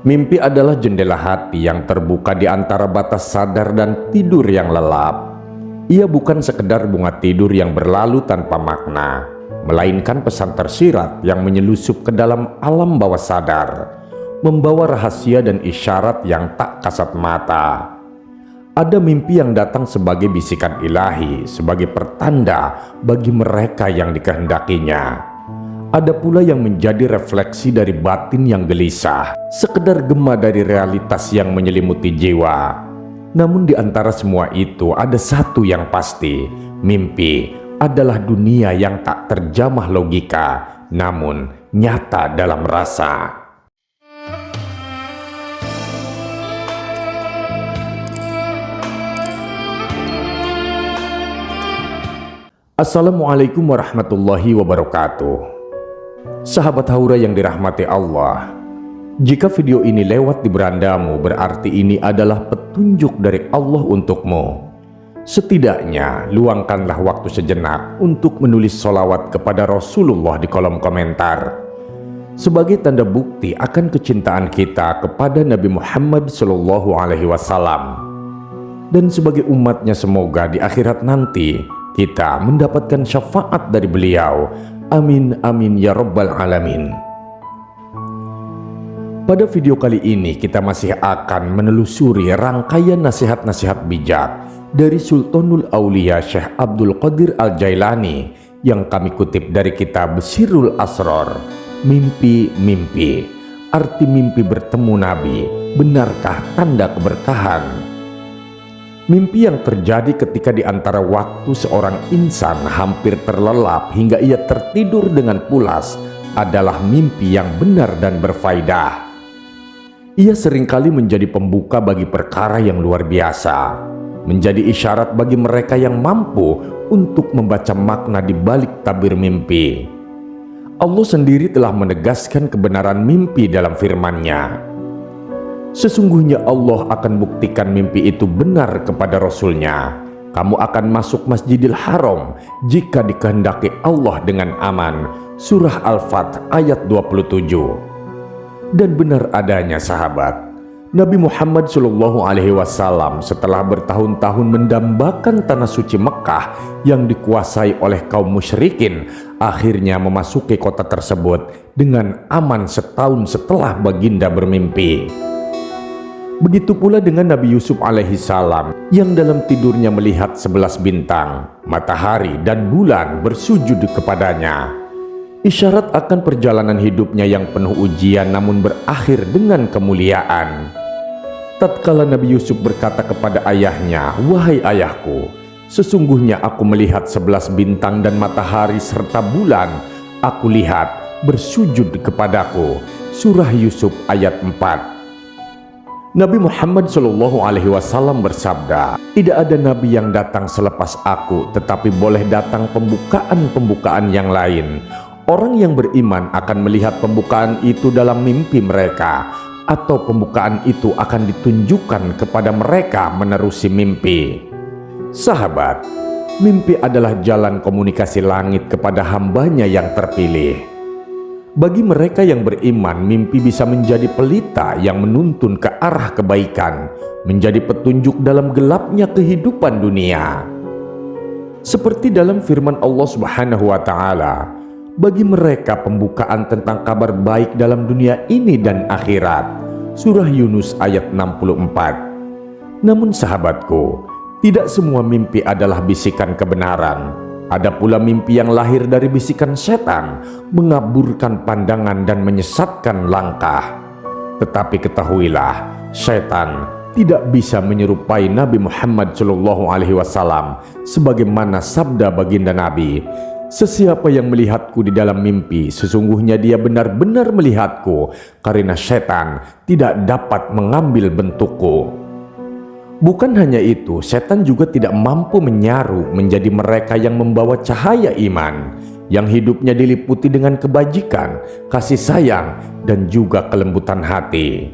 Mimpi adalah jendela hati yang terbuka di antara batas sadar dan tidur yang lelap. Ia bukan sekedar bunga tidur yang berlalu tanpa makna, melainkan pesan tersirat yang menyelusup ke dalam alam bawah sadar, membawa rahasia dan isyarat yang tak kasat mata. Ada mimpi yang datang sebagai bisikan ilahi, sebagai pertanda bagi mereka yang dikehendakinya. Ada pula yang menjadi refleksi dari batin yang gelisah, sekedar gema dari realitas yang menyelimuti jiwa. Namun di antara semua itu ada satu yang pasti, mimpi adalah dunia yang tak terjamah logika, namun nyata dalam rasa. Assalamualaikum warahmatullahi wabarakatuh. Sahabat Haura yang dirahmati Allah, jika video ini lewat di berandamu, berarti ini adalah petunjuk dari Allah untukmu. Setidaknya luangkanlah waktu sejenak untuk menulis sholawat kepada Rasulullah di kolom komentar, sebagai tanda bukti akan kecintaan kita kepada Nabi Muhammad SAW, dan sebagai umatnya semoga di akhirat nanti kita mendapatkan syafaat dari beliau. Amin amin ya rabbal alamin. Pada video kali ini kita masih akan menelusuri rangkaian nasihat-nasihat bijak dari Sultanul Aulia Syekh Abdul Qadir Al-Jailani yang kami kutip dari kitab Sirrul Asrar. Mimpi-mimpi, arti mimpi bertemu Nabi, benarkah tanda keberkahan? Mimpi yang terjadi ketika di antara waktu seorang insan hampir terlelap hingga ia tertidur dengan pulas adalah mimpi yang benar dan berfaedah. Ia seringkali menjadi pembuka bagi perkara yang luar biasa, menjadi isyarat bagi mereka yang mampu untuk membaca makna di balik tabir mimpi. Allah sendiri telah menegaskan kebenaran mimpi dalam firman-Nya. Sesungguhnya Allah akan buktikan mimpi itu benar kepada Rasul-Nya. Kamu akan masuk Masjidil Haram jika dikehendaki Allah dengan aman. Surah Al-Fath ayat 27. Dan benar adanya sahabat, Nabi Muhammad SAW setelah bertahun-tahun mendambakan tanah suci Mekah yang dikuasai oleh kaum musyrikin, akhirnya memasuki kota tersebut dengan aman setahun setelah baginda bermimpi. Begitu pula dengan Nabi Yusuf alaihissalam yang dalam tidurnya melihat 11 bintang, matahari dan bulan bersujud kepadanya. Isyarat akan perjalanan hidupnya yang penuh ujian namun berakhir dengan kemuliaan. Tatkala Nabi Yusuf berkata kepada ayahnya, "Wahai ayahku, sesungguhnya aku melihat 11 bintang dan matahari serta bulan, aku lihat bersujud kepadaku." Surah Yusuf ayat 4. Nabi Muhammad SAW bersabda, "Tidak ada nabi yang datang selepas aku, tetapi boleh datang pembukaan-pembukaan yang lain. Orang yang beriman akan melihat pembukaan itu dalam mimpi mereka, atau pembukaan itu akan ditunjukkan kepada mereka menerusi mimpi." Sahabat, mimpi adalah jalan komunikasi langit kepada hambanya yang terpilih. Bagi mereka yang beriman, mimpi bisa menjadi pelita yang menuntun ke arah kebaikan, menjadi petunjuk dalam gelapnya kehidupan dunia. Seperti dalam firman Allah Subhanahu wa Ta'ala, bagi mereka pembukaan tentang kabar baik dalam dunia ini dan akhirat. Surah Yunus ayat 64. Namun sahabatku, tidak semua mimpi adalah bisikan kebenaran. Ada pula mimpi yang lahir dari bisikan setan, mengaburkan pandangan dan menyesatkan langkah. Tetapi ketahuilah, setan tidak bisa menyerupai Nabi Muhammad SAW, sebagaimana sabda baginda Nabi, "Sesiapa yang melihatku di dalam mimpi, sesungguhnya dia benar-benar melihatku, karena setan tidak dapat mengambil bentukku." Bukan hanya itu, setan juga tidak mampu menyaru menjadi mereka yang membawa cahaya iman, yang hidupnya diliputi dengan kebajikan, kasih sayang, dan juga kelembutan hati.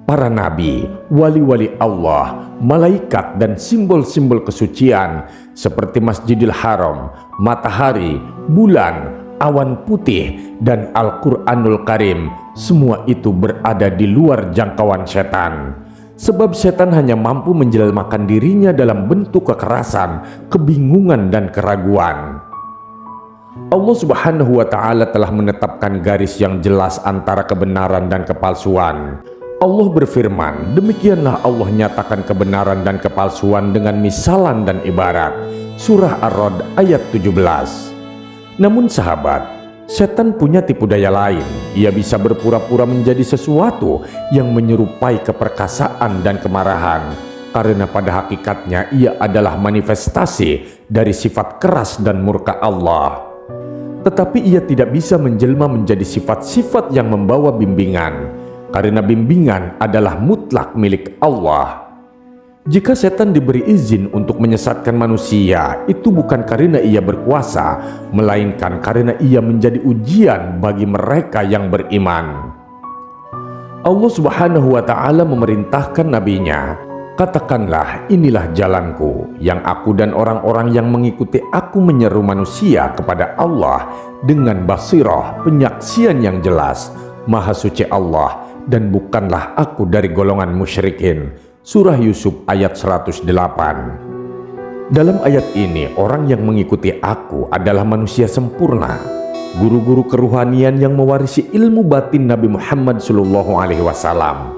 Para nabi, wali-wali Allah, malaikat, dan simbol-simbol kesucian seperti Masjidil Haram, matahari, bulan, awan putih, dan Al-Quranul Karim, semua itu berada di luar jangkauan setan. Sebab setan hanya mampu menjelmakan dirinya dalam bentuk kekerasan, kebingungan, dan keraguan. Allah Subhanahu wa Ta'ala telah menetapkan garis yang jelas antara kebenaran dan kepalsuan. Allah berfirman, demikianlah Allah nyatakan kebenaran dan kepalsuan dengan misalan dan ibarat. Surah Ar-Ra'd ayat 17. Namun sahabat, setan punya tipu daya lain. Ia bisa berpura-pura menjadi sesuatu yang menyerupai keperkasaan dan kemarahan, karena pada hakikatnya ia adalah manifestasi dari sifat keras dan murka Allah. Tetapi ia tidak bisa menjelma menjadi sifat-sifat yang membawa bimbingan, karena bimbingan adalah mutlak milik Allah. Jika setan diberi izin untuk menyesatkan manusia, itu bukan karena ia berkuasa, melainkan karena ia menjadi ujian bagi mereka yang beriman. Allah Subhanahu wa Ta'ala memerintahkan nabinya, katakanlah, inilah jalanku, yang aku dan orang-orang yang mengikuti aku menyeru manusia kepada Allah dengan basirah, penyaksian yang jelas. Maha suci Allah, dan bukanlah aku dari golongan musyrikin. Surah Yusuf ayat 108. Dalam ayat ini, orang yang mengikuti aku adalah manusia sempurna, guru-guru keruhanian yang mewarisi ilmu batin Nabi Muhammad SAW.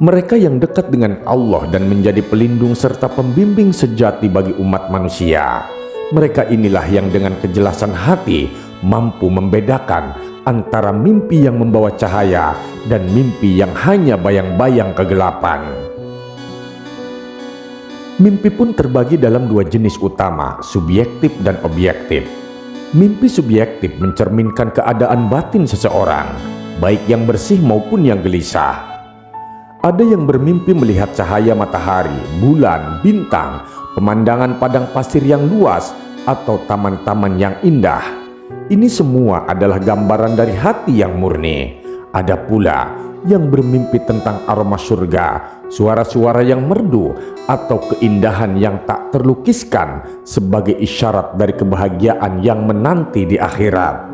Mereka yang dekat dengan Allah dan menjadi pelindung serta pembimbing sejati bagi umat manusia. Mereka inilah yang dengan kejelasan hati mampu membedakan antara mimpi yang membawa cahaya dan mimpi yang hanya bayang-bayang kegelapan. Mimpi pun terbagi dalam dua jenis utama, subjektif dan objektif. Mimpi subjektif mencerminkan keadaan batin seseorang, baik yang bersih maupun yang gelisah. Ada yang bermimpi melihat cahaya matahari, bulan, bintang, pemandangan padang pasir yang luas, atau taman-taman yang indah. Ini semua adalah gambaran dari hati yang murni. Ada pula yang bermimpi tentang aroma surga, suara-suara yang merdu, atau keindahan yang tak terlukiskan sebagai isyarat dari kebahagiaan yang menanti di akhirat.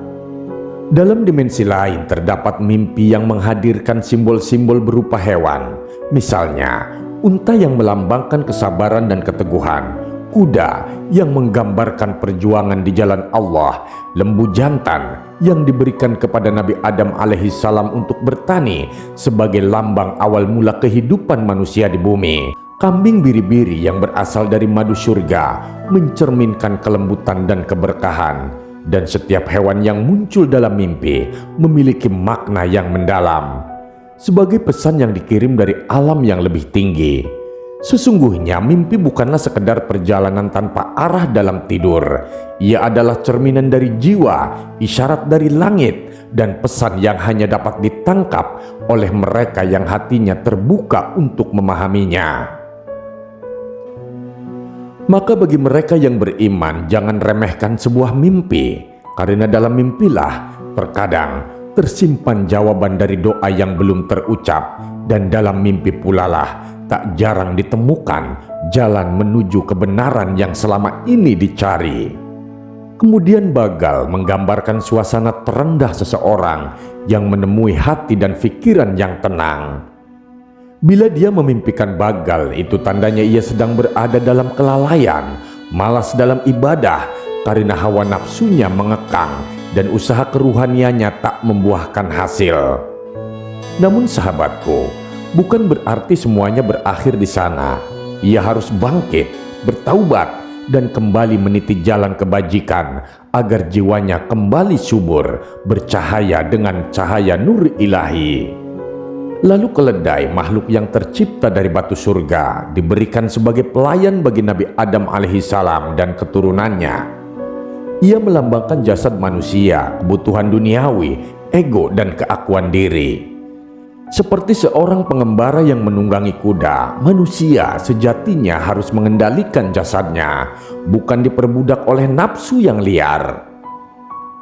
Dalam dimensi lain terdapat mimpi yang menghadirkan simbol-simbol berupa hewan. Misalnya, unta yang melambangkan kesabaran dan keteguhan, kuda yang menggambarkan perjuangan di jalan Allah, lembu jantan yang diberikan kepada Nabi Adam alaihissalam untuk bertani sebagai lambang awal mula kehidupan manusia di bumi, kambing biri-biri yang berasal dari madu surga mencerminkan kelembutan dan keberkahan, dan setiap hewan yang muncul dalam mimpi memiliki makna yang mendalam sebagai pesan yang dikirim dari alam yang lebih tinggi. Sesungguhnya mimpi bukanlah sekedar perjalanan tanpa arah dalam tidur. Ia adalah cerminan dari jiwa, isyarat dari langit, dan pesan yang hanya dapat ditangkap oleh mereka yang hatinya terbuka untuk memahaminya. Maka bagi mereka yang beriman, jangan remehkan sebuah mimpi, karena dalam mimpilah terkadang tersimpan jawaban dari doa yang belum terucap, dan dalam mimpi pulalah tak jarang ditemukan jalan menuju kebenaran yang selama ini dicari. Kemudian bagal menggambarkan suasana terendah seseorang yang menemui hati dan pikiran yang tenang. Bila dia memimpikan bagal, itu tandanya ia sedang berada dalam kelalaian, malas dalam ibadah karena hawa nafsunya mengekang dan usaha keruhaniannya tak membuahkan hasil. Namun sahabatku, bukan berarti semuanya berakhir di sana. Ia harus bangkit, bertaubat, dan kembali meniti jalan kebajikan agar jiwanya kembali subur, bercahaya dengan cahaya nur ilahi. Lalu keledai, makhluk yang tercipta dari batu surga, diberikan sebagai pelayan bagi Nabi Adam alaihissalam dan keturunannya. Ia melambangkan jasad manusia, kebutuhan duniawi, ego, dan keakuan diri. Seperti seorang pengembara yang menunggangi kuda, manusia sejatinya harus mengendalikan jasadnya, bukan diperbudak oleh nafsu yang liar.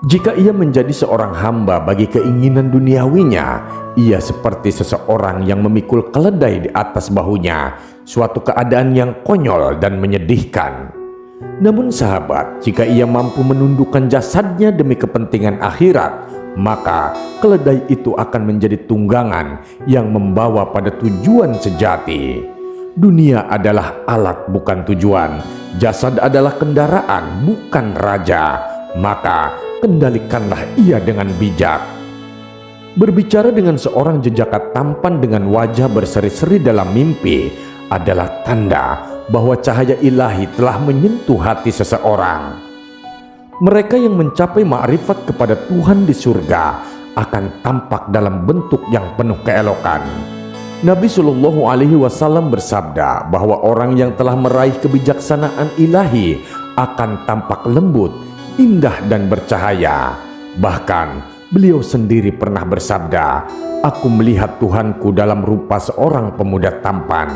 Jika ia menjadi seorang hamba bagi keinginan duniawinya, ia seperti seseorang yang memikul keledai di atas bahunya, suatu keadaan yang konyol dan menyedihkan. Namun sahabat, jika ia mampu menundukkan jasadnya demi kepentingan akhirat, maka keledai itu akan menjadi tunggangan yang membawa pada tujuan sejati. Dunia adalah alat bukan tujuan, jasad adalah kendaraan bukan raja, maka kendalikanlah ia dengan bijak. Berbicara dengan seorang jejaka tampan dengan wajah berseri-seri dalam mimpi adalah tanda bahwa cahaya ilahi telah menyentuh hati seseorang. Mereka yang mencapai ma'rifat kepada Tuhan di surga akan tampak dalam bentuk yang penuh keelokan. Nabi Shallallahu Alaihi Wasallam bersabda bahwa orang yang telah meraih kebijaksanaan ilahi akan tampak lembut, indah dan bercahaya. Bahkan beliau sendiri pernah bersabda, "Aku melihat Tuhanku dalam rupa seorang pemuda tampan."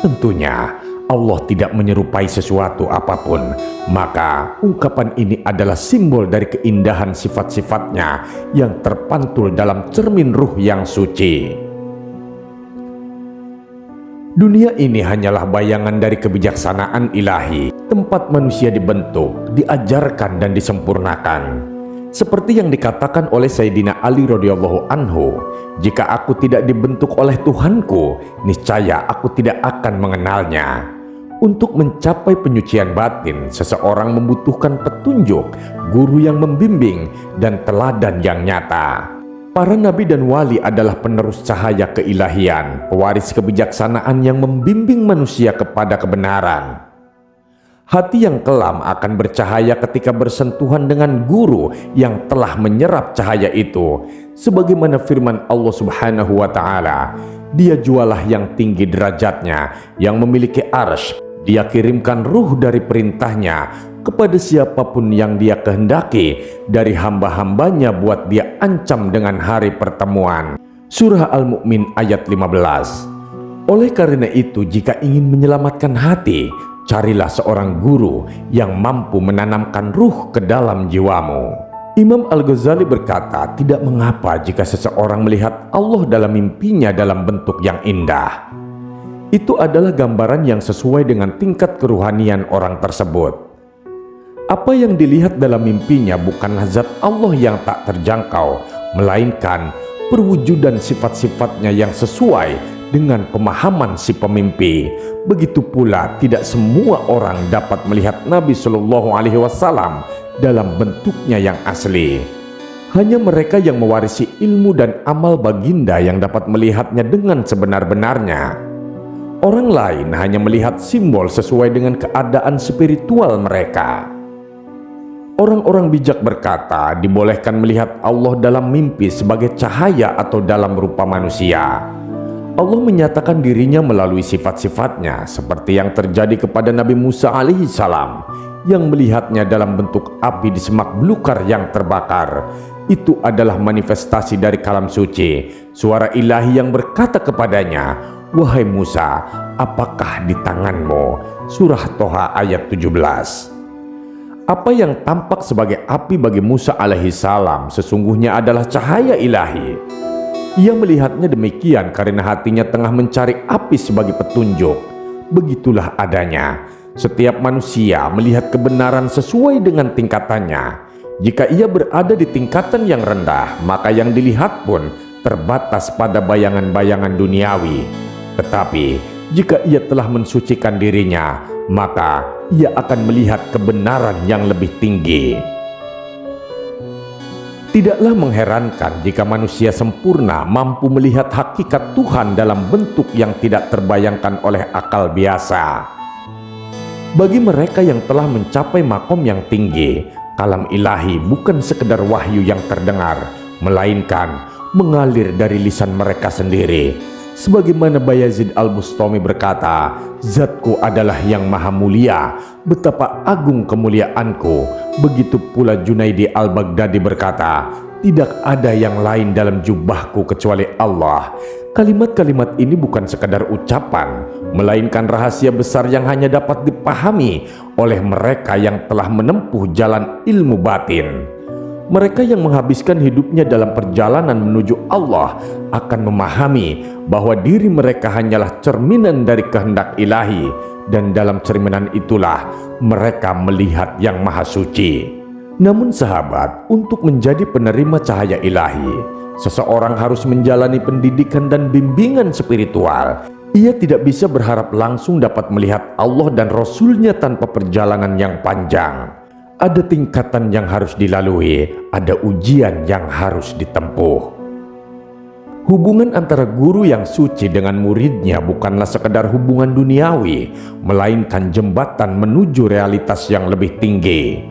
Tentunya Allah tidak menyerupai sesuatu apapun, maka ungkapan ini adalah simbol dari keindahan sifat-sifatnya yang terpantul dalam cermin ruh yang suci. Dunia ini hanyalah bayangan dari kebijaksanaan ilahi, tempat manusia dibentuk, diajarkan dan disempurnakan. Seperti yang dikatakan oleh Sayyidina Ali radhiyallahu anhu, "Jika aku tidak dibentuk oleh Tuhanku, niscaya aku tidak akan mengenalnya." Untuk mencapai penyucian batin, seseorang membutuhkan petunjuk, guru yang membimbing, dan teladan yang nyata. Para nabi dan wali adalah penerus cahaya keilahian, pewaris kebijaksanaan yang membimbing manusia kepada kebenaran. Hati yang kelam akan bercahaya ketika bersentuhan dengan guru yang telah menyerap cahaya itu. Sebagaimana firman Allah Subhanahu wa Ta'ala, "Dia jualah yang tinggi derajatnya, yang memiliki arsy. Dia kirimkan ruh dari perintahnya kepada siapapun yang dia kehendaki dari hamba-hambanya buat dia ancam dengan hari pertemuan." Surah Al-Mu'min ayat 15. Oleh karena itu, jika ingin menyelamatkan hati, carilah seorang guru yang mampu menanamkan ruh ke dalam jiwamu. Imam Al-Ghazali berkata, tidak mengapa jika seseorang melihat Allah dalam mimpinya dalam bentuk yang indah. Itu adalah gambaran yang sesuai dengan tingkat keruhanian orang tersebut. Apa yang dilihat dalam mimpinya bukanlah zat Allah yang tak terjangkau, melainkan perwujudan sifat-sifatnya yang sesuai dengan pemahaman si pemimpi. Begitu pula tidak semua orang dapat melihat Nabi Shallallahu Alaihi Wasallam dalam bentuknya yang asli. Hanya mereka yang mewarisi ilmu dan amal baginda yang dapat melihatnya dengan sebenar-benarnya. Orang lain hanya melihat simbol sesuai dengan keadaan spiritual mereka. Orang-orang bijak berkata, dibolehkan melihat Allah dalam mimpi sebagai cahaya atau dalam rupa manusia. Allah menyatakan dirinya melalui sifat-sifatnya, seperti yang terjadi kepada Nabi Musa alaihi salam yang melihatnya dalam bentuk api di semak belukar yang terbakar. Itu adalah manifestasi dari kalam suci, suara ilahi yang berkata kepadanya, "Wahai Musa, apakah di tanganmu?" Surah Toha ayat 17. Apa yang tampak sebagai api bagi Musa alaihi salam sesungguhnya adalah cahaya ilahi. Ia melihatnya demikian karena hatinya tengah mencari api sebagai petunjuk. Begitulah adanya. Setiap manusia melihat kebenaran sesuai dengan tingkatannya. Jika ia berada di tingkatan yang rendah, maka yang dilihat pun terbatas pada bayangan-bayangan duniawi. Tetapi jika ia telah mensucikan dirinya, maka ia akan melihat kebenaran yang lebih tinggi. Tidaklah mengherankan jika manusia sempurna mampu melihat hakikat Tuhan dalam bentuk yang tidak terbayangkan oleh akal biasa. Bagi mereka yang telah mencapai makom yang tinggi, kalam ilahi bukan sekedar wahyu yang terdengar, melainkan mengalir dari lisan mereka sendiri. Sebagaimana Bayazid Al-Bustami berkata, "Zatku adalah yang maha mulia, betapa agung kemuliaanku." Begitu pula Junaidi Al-Baghdadi berkata, "Tidak ada yang lain dalam jubahku kecuali Allah." Kalimat-kalimat ini bukan sekadar ucapan, melainkan rahasia besar yang hanya dapat dipahami oleh mereka yang telah menempuh jalan ilmu batin. Mereka yang menghabiskan hidupnya dalam perjalanan menuju Allah akan memahami bahwa diri mereka hanyalah cerminan dari kehendak ilahi, dan dalam cerminan itulah mereka melihat yang maha suci. Namun sahabat, untuk menjadi penerima cahaya ilahi, seseorang harus menjalani pendidikan dan bimbingan spiritual. Ia tidak bisa berharap langsung dapat melihat Allah dan Rasul-Nya tanpa perjalanan yang panjang. Ada tingkatan yang harus dilalui, ada ujian yang harus ditempuh. Hubungan antara guru yang suci dengan muridnya bukanlah sekedar hubungan duniawi, melainkan jembatan menuju realitas yang lebih tinggi.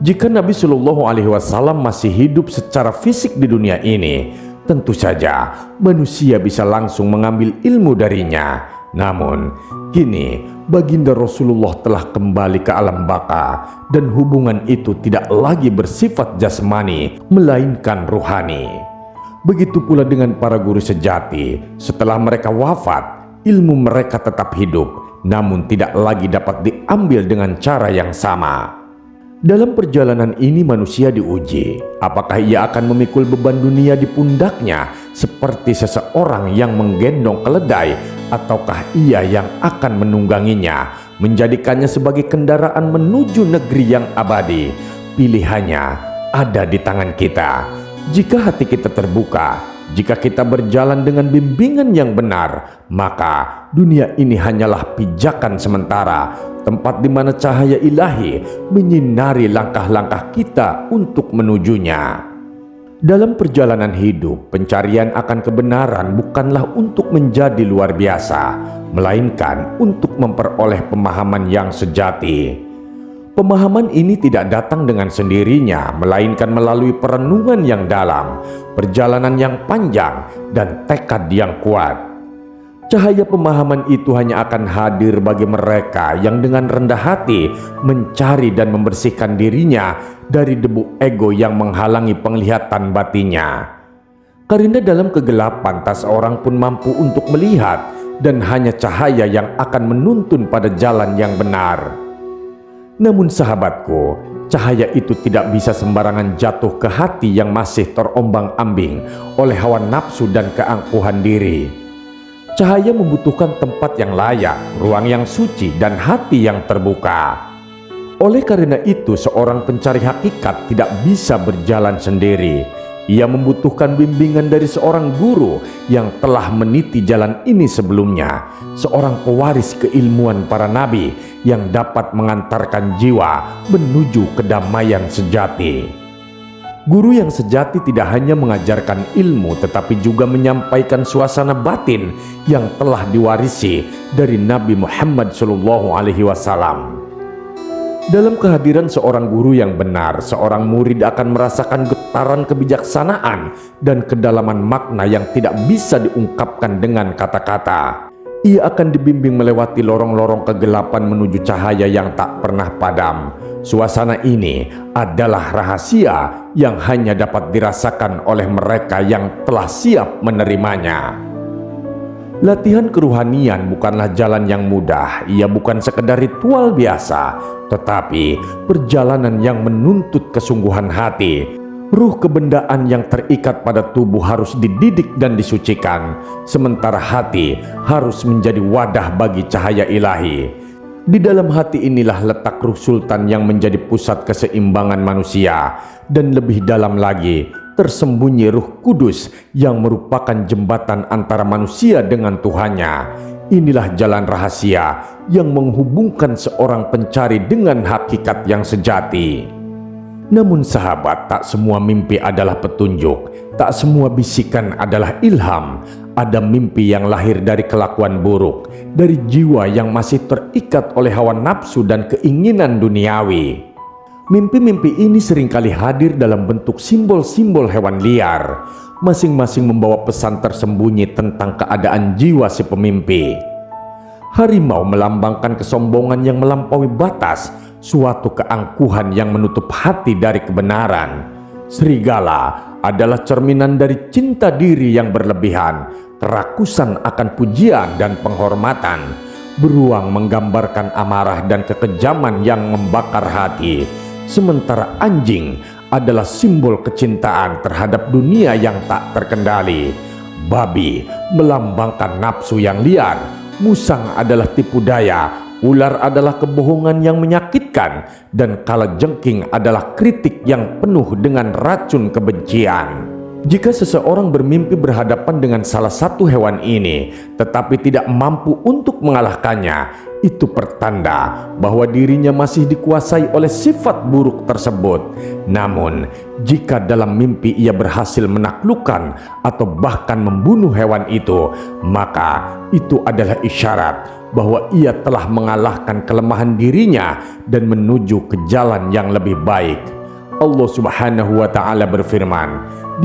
Jika Nabi Shallallahu Alaihi Wasallam masih hidup secara fisik di dunia ini, tentu saja manusia bisa langsung mengambil ilmu darinya. Namun, kini baginda Rasulullah telah kembali ke alam baka, dan hubungan itu tidak lagi bersifat jasmani, melainkan ruhani. Begitu pula dengan para guru sejati, setelah mereka wafat, ilmu mereka tetap hidup, namun tidak lagi dapat diambil dengan cara yang sama. Dalam perjalanan ini manusia diuji, apakah ia akan memikul beban dunia di pundaknya seperti seseorang yang menggendong keledai, ataukah ia yang akan menungganginya, menjadikannya sebagai kendaraan menuju negeri yang abadi. Pilihannya ada di tangan kita. Jika hati kita terbuka, jika kita berjalan dengan bimbingan yang benar, maka dunia ini hanyalah pijakan sementara, tempat di mana cahaya ilahi menyinari langkah-langkah kita untuk menujunya. Dalam perjalanan hidup, pencarian akan kebenaran bukanlah untuk menjadi luar biasa, melainkan untuk memperoleh pemahaman yang sejati. Pemahaman ini tidak datang dengan sendirinya, melainkan melalui perenungan yang dalam, perjalanan yang panjang, dan tekad yang kuat. Cahaya pemahaman itu hanya akan hadir bagi mereka yang dengan rendah hati mencari dan membersihkan dirinya dari debu ego yang menghalangi penglihatan batinnya. Karena dalam kegelapan tak seorang pun mampu untuk melihat, dan hanya cahaya yang akan menuntun pada jalan yang benar. Namun sahabatku, cahaya itu tidak bisa sembarangan jatuh ke hati yang masih terombang-ambing oleh hawa nafsu dan keangkuhan diri. Cahaya membutuhkan tempat yang layak, ruang yang suci, dan hati yang terbuka. Oleh karena itu, seorang pencari hakikat tidak bisa berjalan sendiri. Ia membutuhkan bimbingan dari seorang guru yang telah meniti jalan ini sebelumnya, seorang pewaris keilmuan para nabi yang dapat mengantarkan jiwa menuju kedamaian sejati. Guru yang sejati tidak hanya mengajarkan ilmu, tetapi juga menyampaikan suasana batin yang telah diwarisi dari Nabi Muhammad SAW. Dalam kehadiran seorang guru yang benar, seorang murid akan merasakan getaran kebijaksanaan dan kedalaman makna yang tidak bisa diungkapkan dengan kata-kata. Ia akan dibimbing melewati lorong-lorong kegelapan menuju cahaya yang tak pernah padam. Suasana ini adalah rahasia yang hanya dapat dirasakan oleh mereka yang telah siap menerimanya. Latihan keruhanian bukanlah jalan yang mudah. Ia bukan sekedar ritual biasa, tetapi perjalanan yang menuntut kesungguhan hati. Ruh kebendaan yang terikat pada tubuh harus dididik dan disucikan, sementara hati harus menjadi wadah bagi cahaya ilahi. Di dalam hati inilah letak ruh sultan yang menjadi pusat keseimbangan manusia, dan lebih dalam lagi tersembunyi Ruh Kudus yang merupakan jembatan antara manusia dengan Tuhannya. Inilah jalan rahasia yang menghubungkan seorang pencari dengan hakikat yang sejati. Namun sahabat, tak semua mimpi adalah petunjuk, tak semua bisikan adalah ilham. Ada mimpi yang lahir dari kelakuan buruk, dari jiwa yang masih terikat oleh hawa nafsu dan keinginan duniawi. Mimpi-mimpi ini seringkali hadir dalam bentuk simbol-simbol hewan liar, masing-masing membawa pesan tersembunyi tentang keadaan jiwa si pemimpi. Harimau melambangkan kesombongan yang melampaui batas, suatu keangkuhan yang menutup hati dari kebenaran. Serigala adalah cerminan dari cinta diri yang berlebihan, kerakusan akan pujian dan penghormatan. Beruang menggambarkan amarah dan kekejaman yang membakar hati. Sementara anjing adalah simbol kecintaan terhadap dunia yang tak terkendali. Babi melambangkan nafsu yang liar, musang adalah tipu daya, ular adalah kebohongan yang menyakitkan, dan kalajengking adalah kritik yang penuh dengan racun kebencian. Jika seseorang bermimpi berhadapan dengan salah satu hewan ini tetapi tidak mampu untuk mengalahkannya, itu pertanda bahwa dirinya masih dikuasai oleh sifat buruk tersebut. Namun, jika dalam mimpi ia berhasil menaklukkan atau bahkan membunuh hewan itu, maka itu adalah isyarat bahwa ia telah mengalahkan kelemahan dirinya dan menuju ke jalan yang lebih baik. Allah Subhanahu wa Ta'ala berfirman,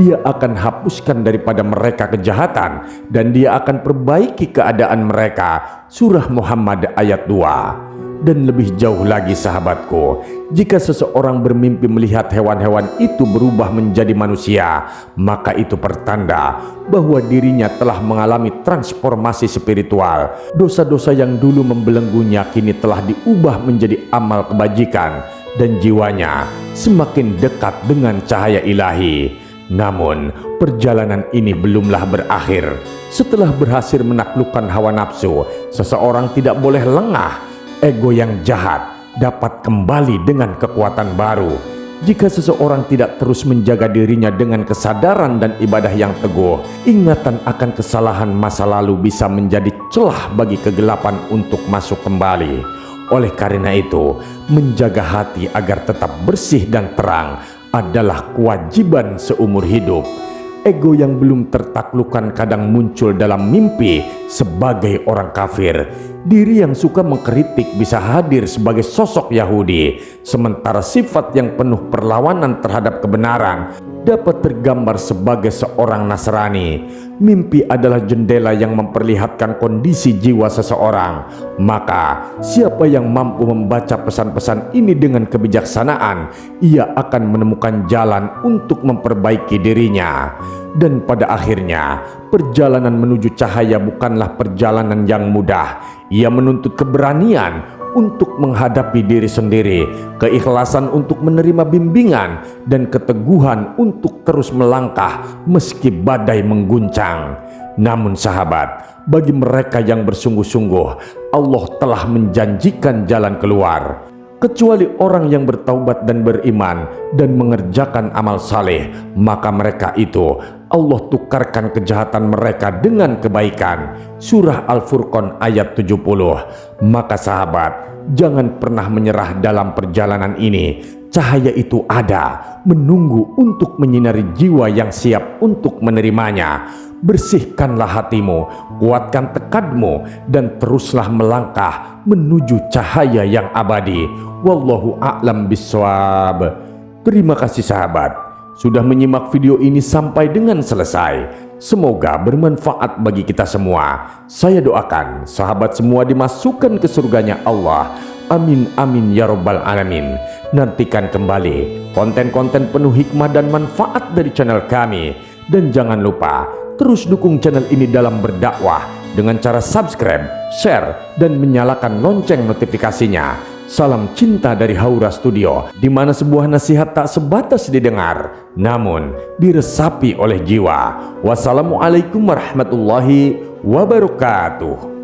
Dia akan hapuskan daripada mereka kejahatan dan Dia akan perbaiki keadaan mereka. Surah Muhammad ayat 2. Dan lebih jauh lagi sahabatku, jika seseorang bermimpi melihat hewan-hewan itu berubah menjadi manusia, maka itu pertanda bahwa dirinya telah mengalami transformasi spiritual. Dosa-dosa yang dulu membelenggunya kini telah diubah menjadi amal kebajikan dan jiwanya semakin dekat dengan cahaya ilahi. Namun, perjalanan ini belumlah berakhir. Setelah berhasil menaklukkan hawa nafsu, seseorang tidak boleh lengah. Ego yang jahat dapat kembali dengan kekuatan baru. Jika seseorang tidak terus menjaga dirinya dengan kesadaran dan ibadah yang teguh, ingatan akan kesalahan masa lalu bisa menjadi celah bagi kegelapan untuk masuk kembali. Oleh karena itu, menjaga hati agar tetap bersih dan terang adalah kewajiban seumur hidup. Ego yang belum tertaklukkan kadang muncul dalam mimpi sebagai orang kafir. Diri yang suka mengkritik bisa hadir sebagai sosok Yahudi, sementara sifat yang penuh perlawanan terhadap kebenaran dapat tergambar sebagai seorang Nasrani. Mimpi adalah jendela yang memperlihatkan kondisi jiwa seseorang. Maka siapa yang mampu membaca pesan-pesan ini dengan kebijaksanaan, ia akan menemukan jalan untuk memperbaiki dirinya. Dan pada akhirnya, perjalanan menuju cahaya bukanlah perjalanan yang mudah. Ia menuntut keberanian untuk menghadapi diri sendiri, keikhlasan untuk menerima bimbingan, dan keteguhan untuk terus melangkah meski badai mengguncang. Namun sahabat, bagi mereka yang bersungguh-sungguh, Allah telah menjanjikan jalan keluar. Kecuali orang yang bertaubat dan beriman dan mengerjakan amal saleh, maka mereka itu Allah tukarkan kejahatan mereka dengan kebaikan. Surah Al-Furqan ayat 70. Maka sahabat, jangan pernah menyerah dalam perjalanan ini. Cahaya itu ada, menunggu untuk menyinari jiwa yang siap untuk menerimanya. Bersihkanlah hatimu, kuatkan tekadmu, dan teruslah melangkah menuju cahaya yang abadi. Wallahu a'lam bishawab. Terima kasih sahabat sudah menyimak video ini sampai dengan selesai. Semoga bermanfaat bagi kita semua. Saya doakan sahabat semua dimasukkan ke surganya Allah. Amin amin ya robbal alamin. Nantikan kembali konten-konten penuh hikmah dan manfaat dari channel kami. Dan jangan lupa terus dukung channel ini dalam berdakwah dengan cara subscribe, share, dan menyalakan lonceng notifikasinya. Salam cinta dari Haura Studio, di mana sebuah nasihat tak sebatas didengar, namun diresapi oleh jiwa. Wassalamualaikum warahmatullahi wabarakatuh.